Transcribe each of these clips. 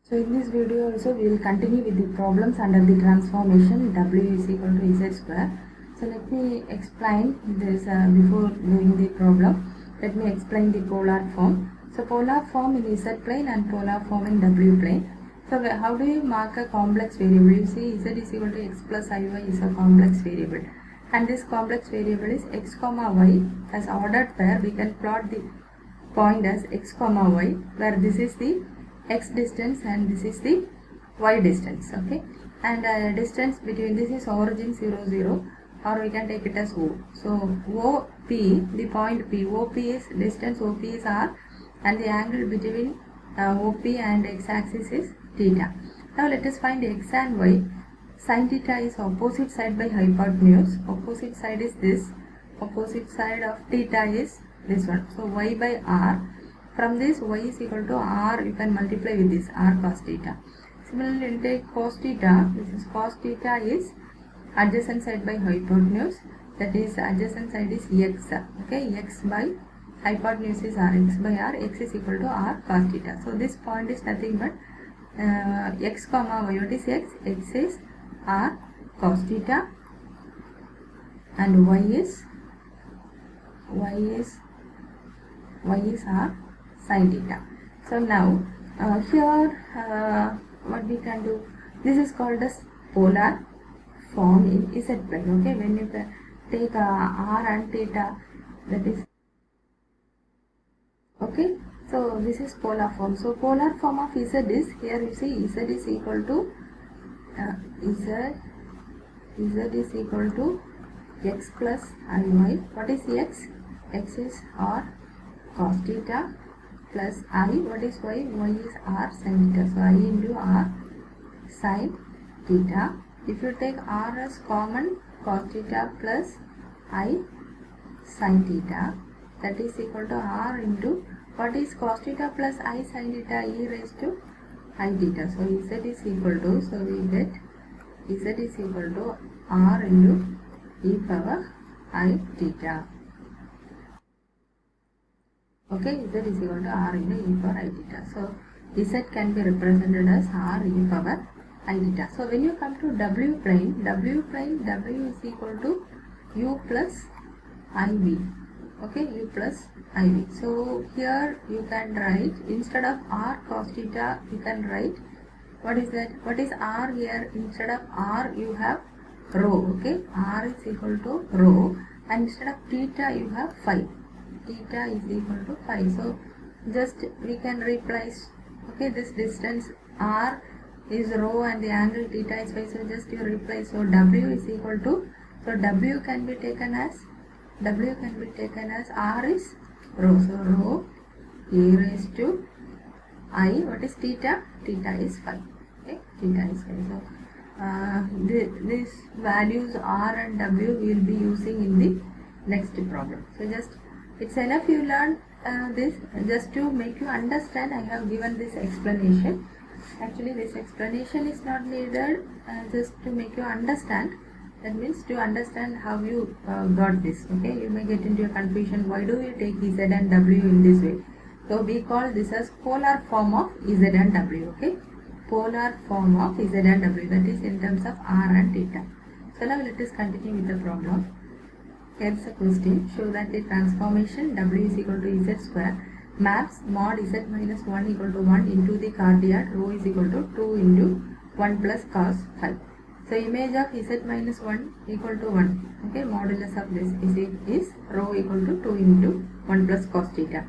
So in this video also we will continue with the problems under the transformation W is equal to Z square. So let me explain this before doing the problem. Let me explain the polar form. So polar form in Z plane and polar form in W plane. So how do you mark a complex variable? You see Z is equal to x plus iy is a complex variable. And this complex variable is x comma y as ordered pair. We can plot the point as x comma y, where this is the x distance and this is the y distance. Okay, and distance between this is origin 0 0, or we can take it as O. So OP, the point P, OP is distance, OP is R, and the angle between OP and x-axis is theta. Now let us find x and y. Sin theta is opposite side by hypotenuse. Opposite side is this. Opposite side of theta is this one. So y by r. From this y is equal to r, you can multiply with this r cos theta. Similarly, you take cos theta. This is cos theta is adjacent side by hypotenuse. That is adjacent side is x. Okay, x by hypotenuse is r. X by r. X is equal to r cos theta. So this point is nothing but x comma y. What is x? X is r cos theta and y is r sin theta. So now here what we can do, this is called as polar form in Z plane. Okay, when you take r and theta, that is okay. So this is polar form. So polar form of Z is, here you see Z is equal to Z is equal to x plus iy. What is x? X is r cos theta plus I. What is y? Y is r sin theta. So I into r sin theta. If you take r as common, cos theta plus I sin theta, that is equal to r into, what is cos theta plus I sin theta? E raised to I theta. So Z is equal to, so we get Z is equal to r into e power I theta. Okay, Z is equal to r into e power I theta. So Z can be represented as r e power I theta. So when you come to W plane, W is equal to u plus iv. Okay, u plus iv. So here you can write, instead of r cos theta, you can write, what is that? What is r here? Instead of r you have rho. Okay, r is equal to rho, and instead of theta you have phi. Theta is equal to phi. So just we can replace, okay, this distance r is rho and the angle theta is phi, so just you replace. So w is equal to, so w can be taken as r is rho, so rho e raised to I. What is theta? Theta is phi. Okay, theta is phi. So these values r and w we will be using in the next problem. So just it's enough you learn this, just to make you understand. I have given this explanation. Actually this explanation is not needed, just to make you understand. That means to understand how you got this. Okay, you may get into a confusion, why do you take Z and W in this way? So we call this as polar form of Z and W. Okay, polar form of Z and W, that is in terms of r and theta. So now let us continue with the problem. Here's a question. Show that the transformation W is equal to Z square maps mod Z minus 1 equal to 1 into the coordinate rho is equal to 2 into 1 plus cos phi. So image of Z minus 1 equal to 1. Okay, modulus of this is rho equal to 2 into 1 plus cos theta.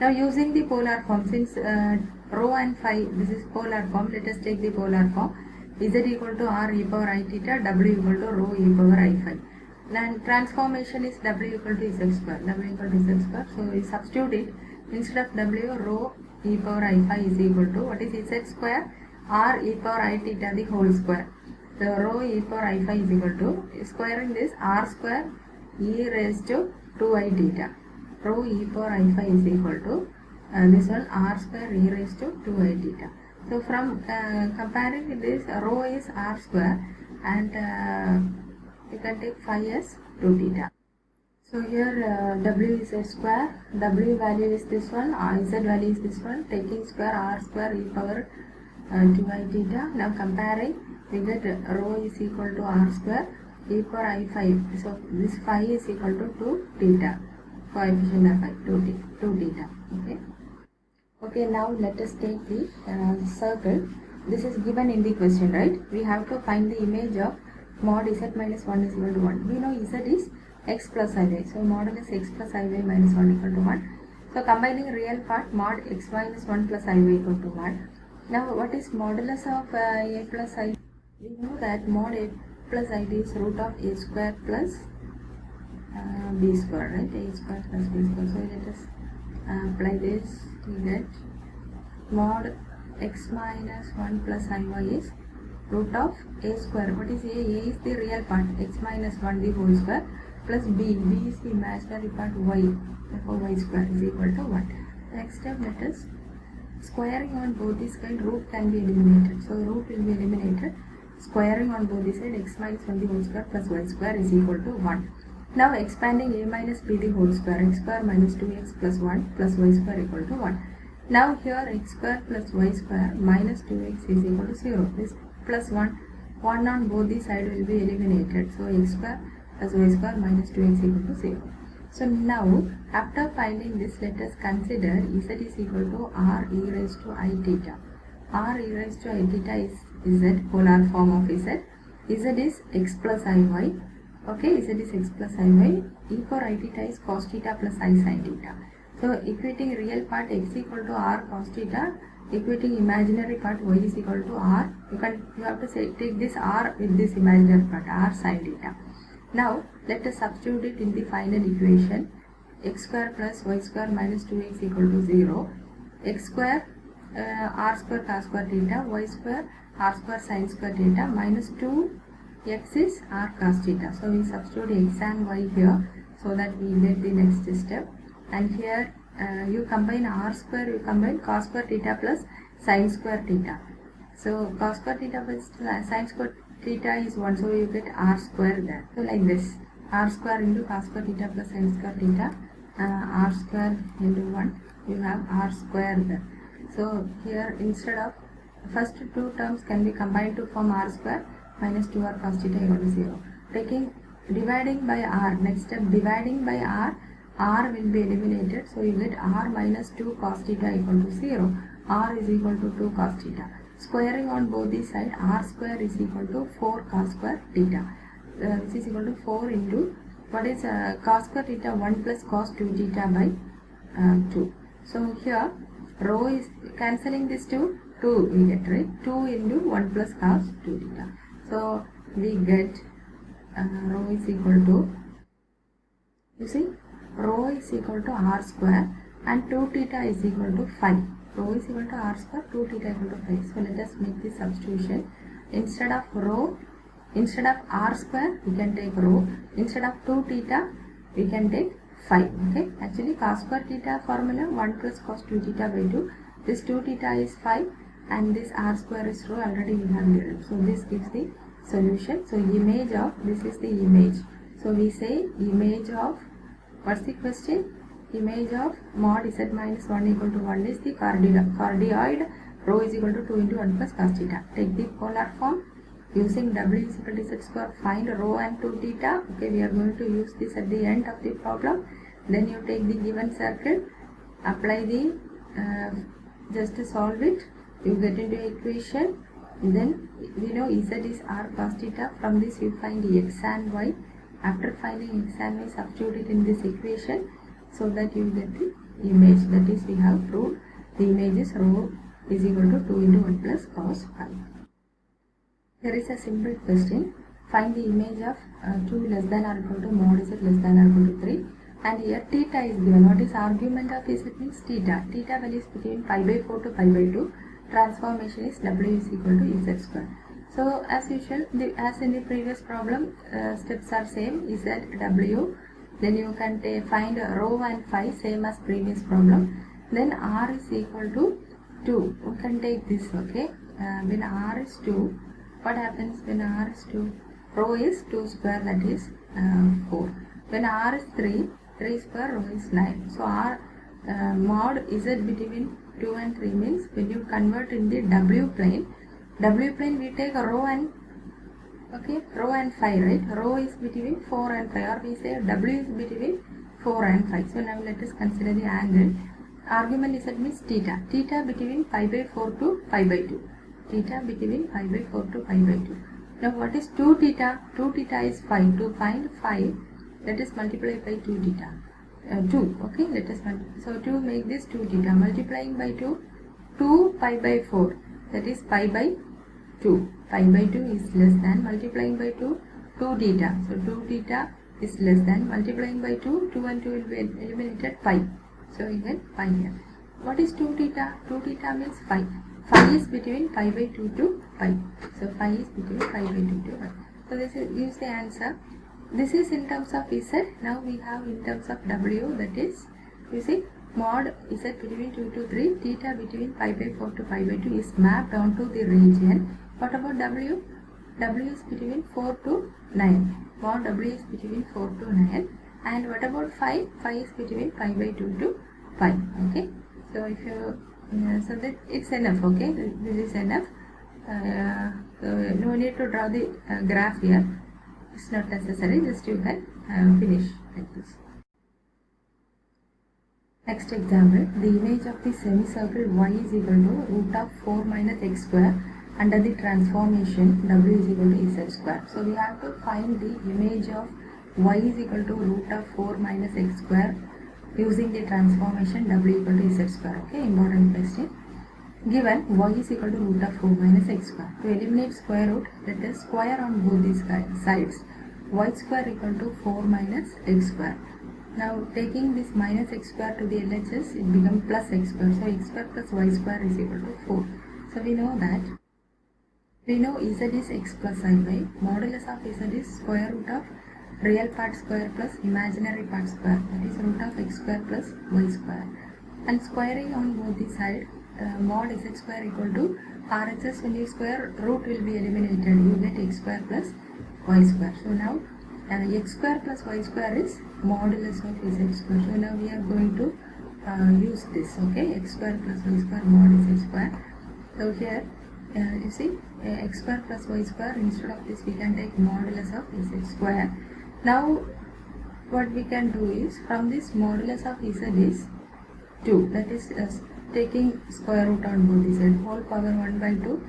Now using the polar form, since rho and phi, this is polar form, let us take the polar form. Z equal to r e power I theta, W equal to rho e power I phi. Then transformation is W equal to Z square, W equal to Z square. So we substitute it. Instead of W, rho e power I phi is equal to, what is Z square? R e power I theta the whole square. So rho e power I phi is equal to, squaring this, r square e raised to 2I theta. Rho e power I phi is equal to this one, r square e raised to 2I theta. So from comparing this, rho is r square and you can take phi as 2 theta. So here W is a square, W value is this one, Z value is this one, taking square R square e power 2i theta. Now comparing, we get rho is equal to r square e power I phi. So this phi is equal to 2 theta. Coefficient of phi 2 theta. Okay, now let us take the circle. This is given in the question, right? We have to find the image of mod z minus 1 is equal to 1. We know z is x plus iy. So modulus x plus iy minus 1 equal to 1. So combining real part, mod x minus 1 plus iy equal to 1. Now what is modulus of a plus I? We know that mod a plus id is root of a square plus b square, right? A square plus b square. So let us apply this. We get mod x minus 1 plus iy is root of a square. What is a? A is the real part, x minus 1 the whole square, plus b is the imaginary part, y. Therefore y square is equal to 1. Next step, let us squaring on both the sides, root can be eliminated. So root will be eliminated. Squaring on both the sides, x minus 1 the whole square plus y square is equal to 1. Now expanding a minus b the whole square, x square minus 2x plus 1 plus y square equal to 1. Now here x square plus y square minus 2x is equal to 0. This plus 1 on both the sides will be eliminated. So x square plus y square minus 2x equal to 0. So now after finding this, let us consider z is equal to r e raised to I theta. R e raised to I theta is z, polar form of z. Z is x plus iy. Okay, z is x plus iy. E for I theta is cos theta plus I sin theta. So equating real part x equal to r cos theta, equating imaginary part y is equal to r. You have to say take this r with this imaginary part, r sin theta. Now let us substitute it in the final equation. X square plus y square minus 2x equal to 0. X square r square cos square theta, y square r square sin square theta, minus 2x is r cos theta. So we substitute x and y here so that we get the next step. And here you combine r square, you combine cos square theta plus sin square theta. So cos square theta plus sin square theta is 1, so you get r square there. So like this, r square into cos square theta plus sin square theta, r square into 1, you have r square there. So here instead of first two terms can be combined to form r square minus 2r cos theta equal to 0. Dividing by r, next step dividing by r will be eliminated, so you get r minus 2 cos theta equal to 0. R is equal to 2 cos theta. Squaring on both these sides, r square is equal to 4 cos square theta, which is equal to 4 into what is cos square theta 1 plus cos 2 theta by 2. So here rho is cancelling this 2 we get, right? 2 into 1 plus cos 2 theta. So we get rho is equal to, you see, rho is equal to r square and 2 theta is equal to 5. Rho is equal to r square, 2 theta equal to 5. So let us make the substitution. Instead of r square, we can take rho. Instead of 2 theta, we can take 5. Okay. Actually, cos square theta formula 1 plus cos 2 theta by 2. This 2 theta is 5 and this r square is rho. Already we have derived. So this gives the solution. So image of, this is the image. So we say image of, what's the question? Image of mod z minus 1 equal to 1 is the cardioid, rho is equal to 2 into 1 plus cos theta. Take the polar form. Using w is equal to z square, find rho and 2 theta. Okay, we are going to use this at the end of the problem. Then you take the given circle, apply the, just solve it, you get into equation. Then we know z is r cos theta. From this you find x and y. After finding x and y, substitute it in this equation so that you get the image. That is, we have proved the image is rho is equal to 2 into 1 plus cos 5. Here is a simple question. Find the image of 2 less than or equal to mod z less than or equal to 3. And here theta is given. What is argument of z means theta. Theta value is between pi by 4 to pi by 2. Transformation is w is equal to z square. So as usual, as in the previous problem, steps are same, z, w. Then you can find rho and phi, same as previous problem. Then r is equal to 2. You can take this, okay. When r is 2, what happens when r is 2? Rho is 2 square, that is 4. When r is 3 square, rho is 9. So r mod z between 2 and 3 means when you convert in the W plane we take rho and rho and phi, right? Rho is between 4 and 5, or we say W is between 4 and 5. So now let us consider the angle. Argument is that means theta. Theta between pi by 4 to pi by 2. Theta between pi by 4 to pi by 2. Now what is 2 theta? 2 theta is 5. To find 5, let us multiply by 2 theta. 2, okay? Let us multiply. So to make this 2 theta, multiplying by 2, 2 pi by 4, that is pi by 2. Pi by 2 is less than, multiplying by 2, 2 theta. So 2 theta is less than, multiplying by 2, 2 and 2 will be eliminated, pi. So you get pi here. What is 2 theta? 2 theta means phi. Phi is between pi by 2 to pi. So phi is between pi by 2 to pi. So this is the answer. This is in terms of Z. Now we have in terms of W, that is, you see, mod Z between 2 to 3, theta between pi by 4 to pi by 2 is mapped onto the region. What about W? W is between 4 to 9. Mod W is between 4 to 9. And what about phi? Phi is between pi by 2 to pi. Okay. So if you so that it's enough. Okay. This is enough. So no need to draw the graph here. It's not necessary. Just you can finish like this. Next example. The image of the semicircle y is equal to root of 4 minus x square under the transformation w is equal to z square. So we have to find the image of y is equal to root of 4 minus x square using the transformation w equal to z square. Okay, important question. Given y is equal to root of 4 minus x square. To eliminate square root, let us square on both these sides. Y square equal to 4 minus x square. Now taking this minus x square to the LHS, it becomes plus x square. So x square plus y square is equal to 4. So we know that. We know z is x plus iy. Modulus of z is square root of real part square plus imaginary part square. That is root of x square plus y square. And squaring on both the sides, mod z square equal to RHS. When you square, root will be eliminated. You get x square plus y square. So now x square plus y square is modulus of z square. So now we are going to use this. Okay, x square plus y square mod z square. So here you see x square plus y square. Instead of this we can take modulus of z square. Now what we can do is, from this modulus of z is 2. That is taking square root on both the sides. Whole power 1 by 2.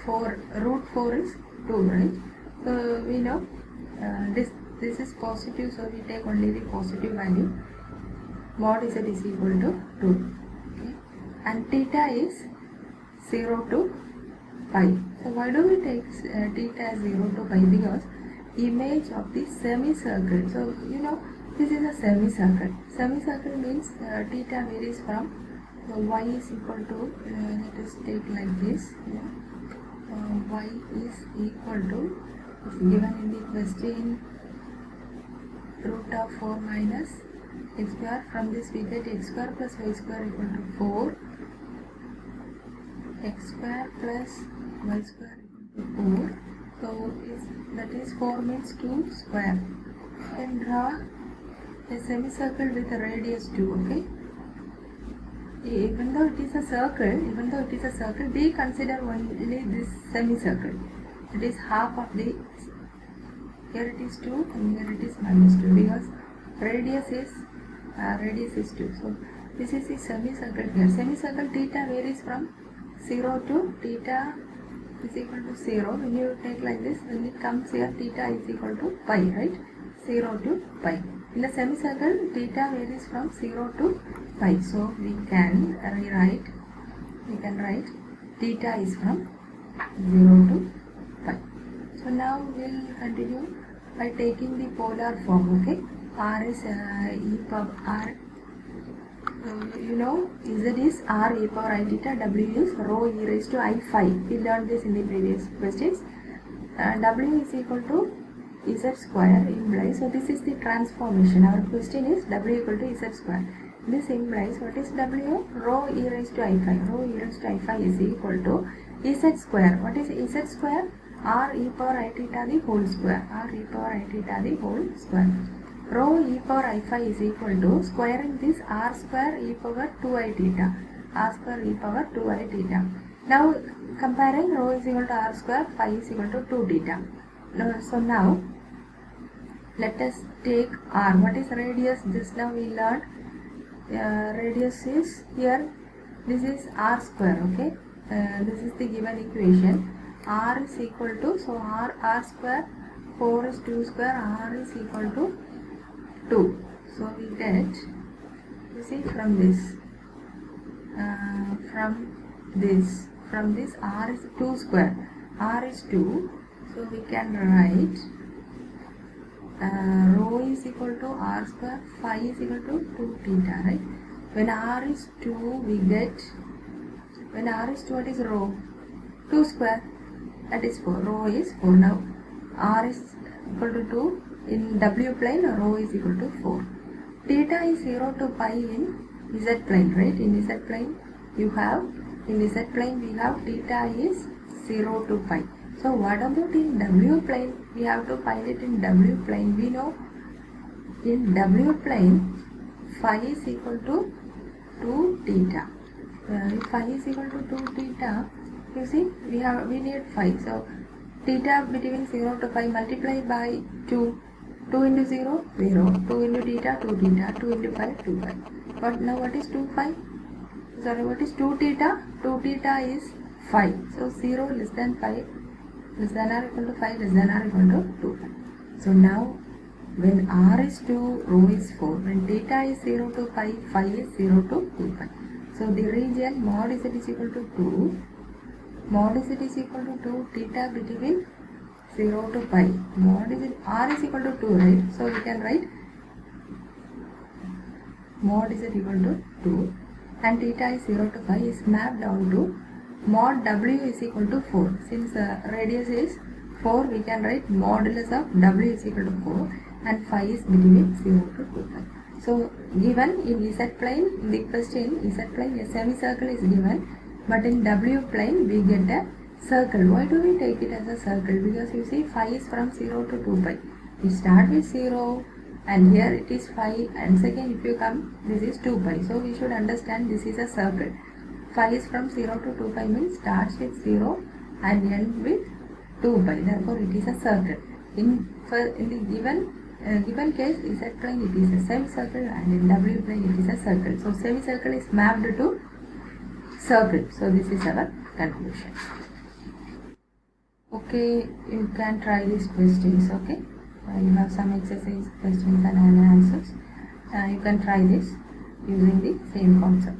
4 root 4 is 2, right? So we know this is positive, so we take only the positive value. Mod z is equal to 2. Okay? And theta is 0 to pi. So why do we take theta as 0 to pi? Because image of the semicircle. So you know this is a semicircle. Semicircle means theta varies from y is equal to let us take like this. Y is equal to, is given in the question, root of 4 minus x square. From this we get x square plus y square equal to 4. X square plus y square equal to 4. So that is 4 means 2 square. You can draw a semicircle with a radius 2. Okay. Even though it is a circle, we consider only this semicircle. It is half of the. Here it is 2 and here it is minus 2, because radius is 2. So this is the semicircle here. Semicircle theta varies from 0 to theta is equal to 0. When you take like this, when it comes here, theta is equal to pi, right? 0 to pi. In the semicircle, theta varies from 0 to pi. So we can write theta is from 0 to pi. So now we'll continue by taking the polar form. Okay, r is e power r. You know, z is r e power I theta, w is rho e raised to I phi. We learned this in the previous questions. W is equal to z square implies, so this is the transformation. Our question is w equal to z square. This implies, what is w? Rho e raised to I phi. Rho e raised to I phi is equal to z square. What is z square? R e power I theta the whole square. R e power I theta the whole square. Rho e power I phi is equal to squaring this r square e power 2 I theta. r square e power 2I theta. Now comparing rho is equal to r square, phi is equal to 2 theta. So now let us take r. What is radius? Just now we learned radius is here. This is r square. Okay. This is the given equation. R is equal to, so r square, 4 is 2 square, r is equal to 2. So we get, you see, from this r is 2 square, r is 2, so we can write rho is equal to r square, phi is equal to 2 theta, right? When r is 2, we get, when r is 2, what is rho? 2 square, that is 4, rho is 4. Now r is equal to 2, in w plane rho is equal to 4. Theta is 0 to pi in z plane, right? In z plane you have, in z plane we have theta is 0 to pi. So what about in w plane? We have to find it in w plane. We know in w plane phi is equal to 2 theta. If phi is equal to 2 theta, you see we need phi. So theta between 0 to pi, multiply by 2. 2 into 0, 0. 2 into theta, 2 theta. 2 into pi, 2 pi. But now what is 2 phi? Sorry, what is 2 theta? 2 theta is phi. So 0 less than pi, less than or equal to phi, less than or equal to 2 pi. So now when r is 2, rho is 4. When theta is 0 to pi, phi is 0 to 2 pi. So the region mod z is equal to 2. Mod z is equal to 2, theta between 0 to pi. Mod z, r is equal to 2, right? So we can write mod z equal to 2 and theta is 0 to pi is mapped down to mod w is equal to 4. Since radius is 4, we can write modulus of w is equal to 4 and phi is between 0 to 2 pi. So given in z plane, in the question z plane a semicircle is given, but in w plane we get a circle. Why do we take it as a circle? Because you see phi is from 0 to 2 pi. We start with 0 and here it is phi, and second if you come, this is 2 pi. So we should understand this is a circle. Phi is from 0 to 2 pi means starts with 0 and end with 2 pi. Therefore it is a circle. In the given case z plane it is a semicircle and in w plane it is a circle. So semicircle is mapped to circle. So this is our conclusion. Okay, you can try these questions. Okay, you have some exercise questions and answers. You can try this using the same concept.